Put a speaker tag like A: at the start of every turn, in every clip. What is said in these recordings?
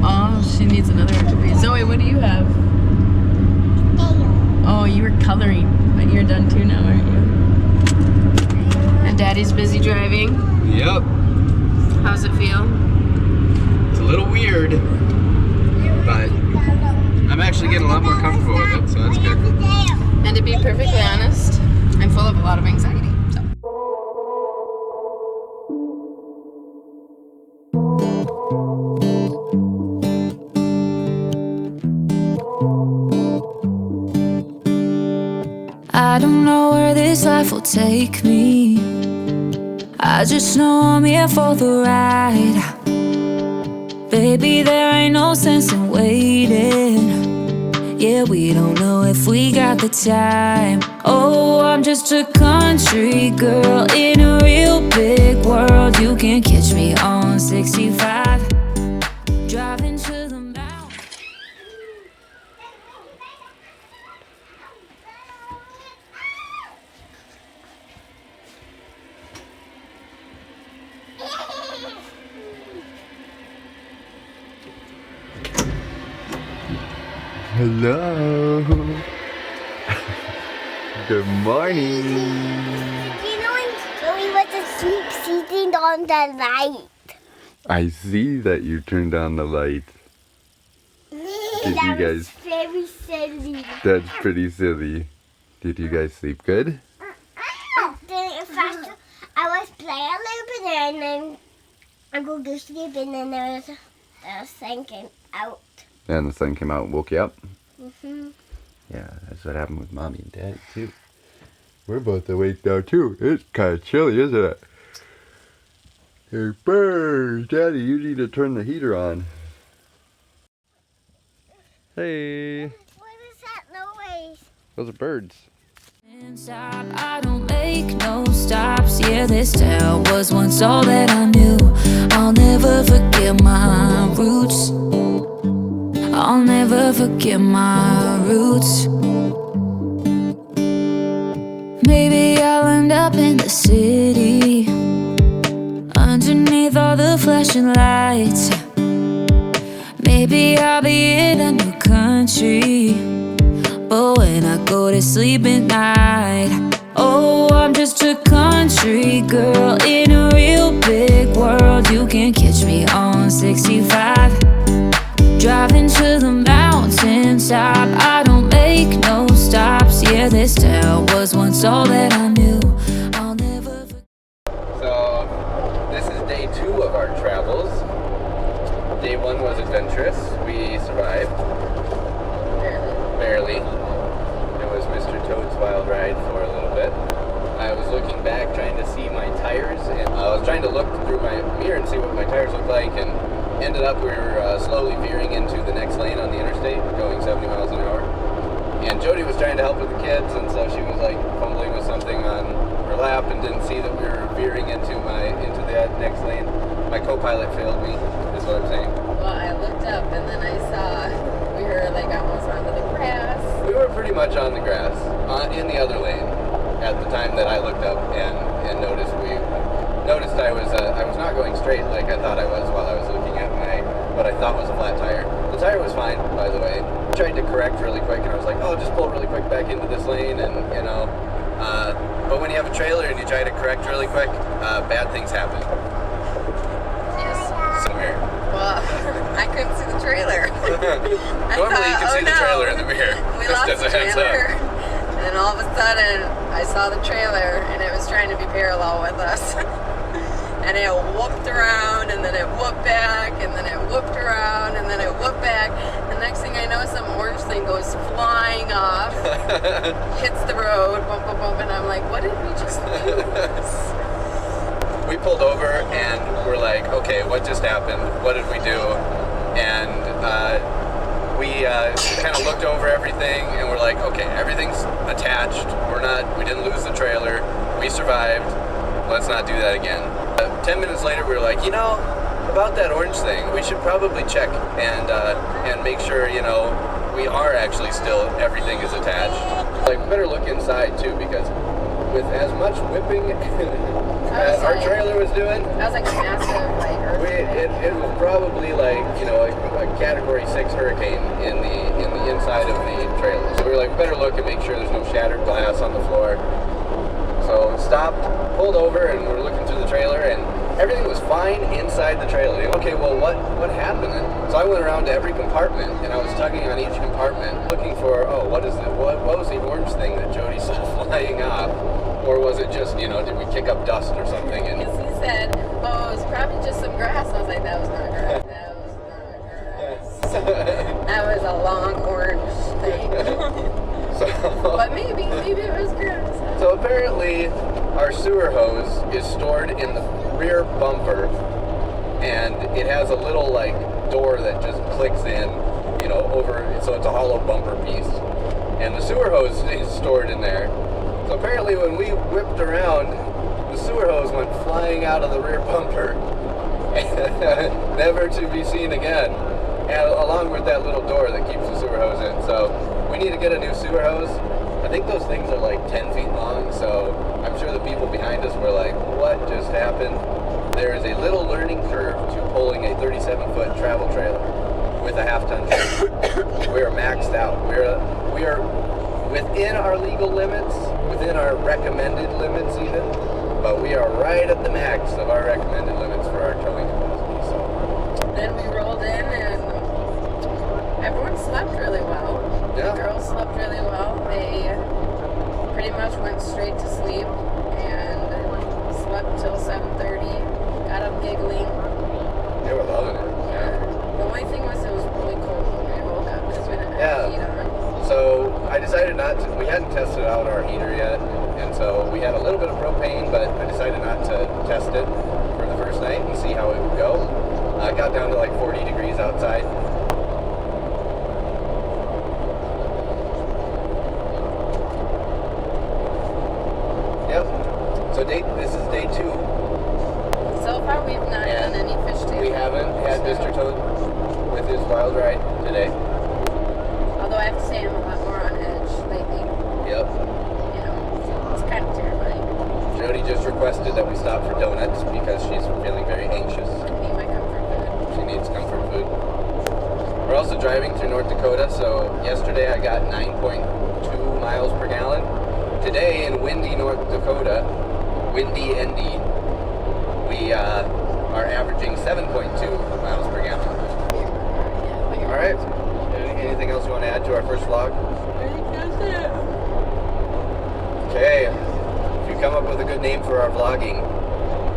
A: Oh, she needs another activity. Zoe, what do you have? Oh, you were coloring, but you're done too now, aren't you? And Daddy's busy driving.
B: Yep.
A: How's it feel?
B: It's a little weird, but I'm actually getting a lot more comfortable with it, so that's good.
A: And to be perfectly honest, I'm full of a lot of anxiety. So.
C: I don't know where this life will take me. I just know I'm here for the ride. Baby, there ain't no sense in waiting. Yeah, we don't know if we got the time. Oh, I'm just a country girl in a real big world. You can catch me on 65, driving to the mountain.
B: Hello. Good morning.
D: You know when Joey was asleep sitting on the light?
B: I see that you turned on the light. Did
D: That
B: you guys?
D: was very silly.
B: That's pretty silly. Did you guys sleep good?
D: Then first I was playing a little bit and then I go to sleep and then there was a sun came out.
B: And the sun came out and woke you up.
D: Yeah,
B: that's what happened with Mommy and Daddy too. We're both awake now too. It's kind of chilly, isn't it? Hey, birds, Daddy, you need to turn the heater on. Hey,
D: What is that noise?
B: those are birds.
C: Stop, I don't make no stops. Yeah, this town was once all that I knew. I'll never forget my roots. I'll never forget my roots. Maybe I'll end up in the city, underneath all the flashing lights. Maybe I'll be in a new country, but when I go to sleep at night, oh, I'm just a country girl in a real big world. You can catch me on 65, driving to the mountaintop. I don't make no stops. Yeah, this town was once all that I knew. I'll never forget.
B: So, this is day 2 of our travels. Day 1 was adventurous. We survived. Barely. It was Mr. Toad's wild ride for a little bit. I was looking back trying to see my tires, and I was trying to look through my mirror and see what my tires looked like, and ended up we were slowly veering into the next lane on the interstate, going 70 miles an hour. And Jody was trying to help with the kids, and so she was like fumbling with something on her lap and didn't see that we were veering into the next lane. My co-pilot failed me, is what I'm saying.
A: Well, I looked up and then I saw we were like almost onto the grass.
B: We were pretty much on the grass, in the other lane, at the time that I looked up and noticed I was not going straight like I thought I was while I was looking at what I thought was a flat tire. The tire was fine, by the way. I tried to correct really quick, and I was like, oh, just pull really quick back into this lane, and you know. But when you have a trailer and you try to correct really quick, bad things happen.
A: Yes.
B: So here.
A: Well, I couldn't see the trailer.
B: Normally you can see the trailer in the mirror.
A: We
B: just
A: lost
B: as
A: the
B: a heads
A: trailer.
B: up.
A: And then all of a sudden, I saw the trailer, and it was trying to be parallel with us. And it whooped around, and then it whooped back, and then it whooped around, and then it whooped back. The next thing I know, some orange thing goes flying off, hits the road, bump, bump, bump, and I'm like, what did we just lose?
B: We pulled over, and we're like, okay, what just happened? What did we do? And we kind of looked over everything, and we're like, okay, everything's attached. We didn't lose the trailer. We survived. Let's not do that again. 10 minutes later, we were like, you know, about that orange thing, we should probably check and make sure, you know, we are actually still, everything is attached. Like, we better look inside too, because with as much whipping as our trailer was doing,
A: That was like a massive, like, earthquake.
B: probably like, you know, a Category 6 hurricane in the inside of the trailer. So we were like, we better look and make sure there's no shattered glass on the floor. So stopped, pulled over, and we're looking through the trailer, and everything was fine inside the trailer. Okay, well, what happened? So I went around to every compartment, and I was tugging on each compartment, looking for, oh, what is it? What was the orange thing that Jody saw flying off? Or was it just, you know, did we kick up dust or something? And
A: Because he said, oh, it was probably just some grass. I was like, that was not grass. That was not grass. That was a long orange thing. But maybe it was grass.
B: So apparently our sewer hose is stored in the rear bumper, and it has a little like door that just clicks in, you know, over, so it's a hollow bumper piece. And the sewer hose is stored in there. So apparently when we whipped around, the sewer hose went flying out of the rear bumper, never to be seen again, and along with that little door that keeps the sewer hose in. So we need to get a new sewer hose. I think those things are like 10 feet long, so I'm sure the people behind us were like, what just happened? There is a little learning curve to pulling a 37-foot travel trailer with a half-ton trailer. We are maxed out. We are within our legal limits, within our recommended limits even, but we are right at the max of our recommended limits for our towing capacity. So
A: Then we rolled in and everyone slept really well.
B: Yeah.
A: The girls slept really well. They pretty much went straight to sleep and slept till 7:30. Got up giggling.
B: they were loving it. Yeah.
A: The only thing was it was really cold when we woke up because we didn't have the heat on.
B: So I decided not to, we hadn't tested out our heater yet, and so we had a little bit of propane, but I decided not to test it for the first night and see how it would go. I got down to like 40 degrees outside. Yep. So this is day 2.
A: So far we've not done any fish tailing.
B: We haven't had Mr. Toad with his wild ride today.
A: Although I have to say I'm a lot more on edge lately.
B: Yep.
A: You know, it's kind of terrifying.
B: Jody just requested that we stop for donuts because she's feeling very anxious.
A: I need my comfort food.
B: She needs comfort food. We're also driving through North Dakota, so yesterday I got 9.2 miles per gallon. Today in windy North Dakota, windy ND, we are averaging 7.2 miles per gallon. All right. Anything else you want to add to our first vlog? Okay. If you come up with a good name for our vlogging,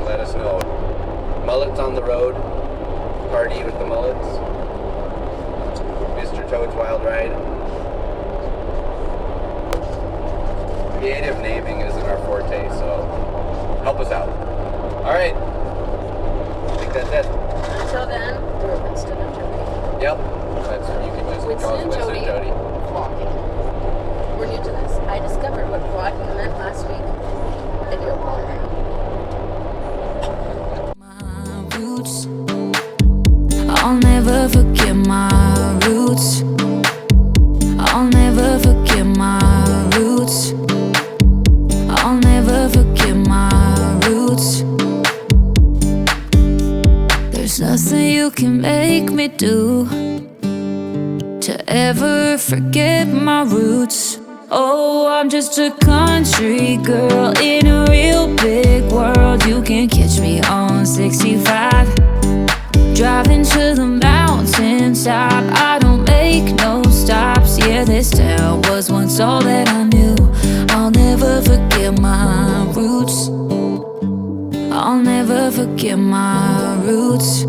B: let us know. Mullets on the road. Party with the mullets. Mr. Toad's Wild Ride. Creative naming isn't our forte, so help us out. All right. I think that's it.
A: Until then, we're Winston and Jody.
B: Yep. That's, you can just call us Winston and Jody.
A: Vlogging. We're new to this. I discovered what vlogging meant last week. Video vlogging.
C: My roots, I'll never forget my roots. I'll never forget my roots. I'll never forget my roots. There's nothing you can make me do to ever forget my roots. Oh, I'm just a country girl in a real big world. You can catch me on 65, driving to the mountaintop. I don't make no stops. Yeah, this town was once all that I knew. I'll never forget my roots. I'll never forget my roots.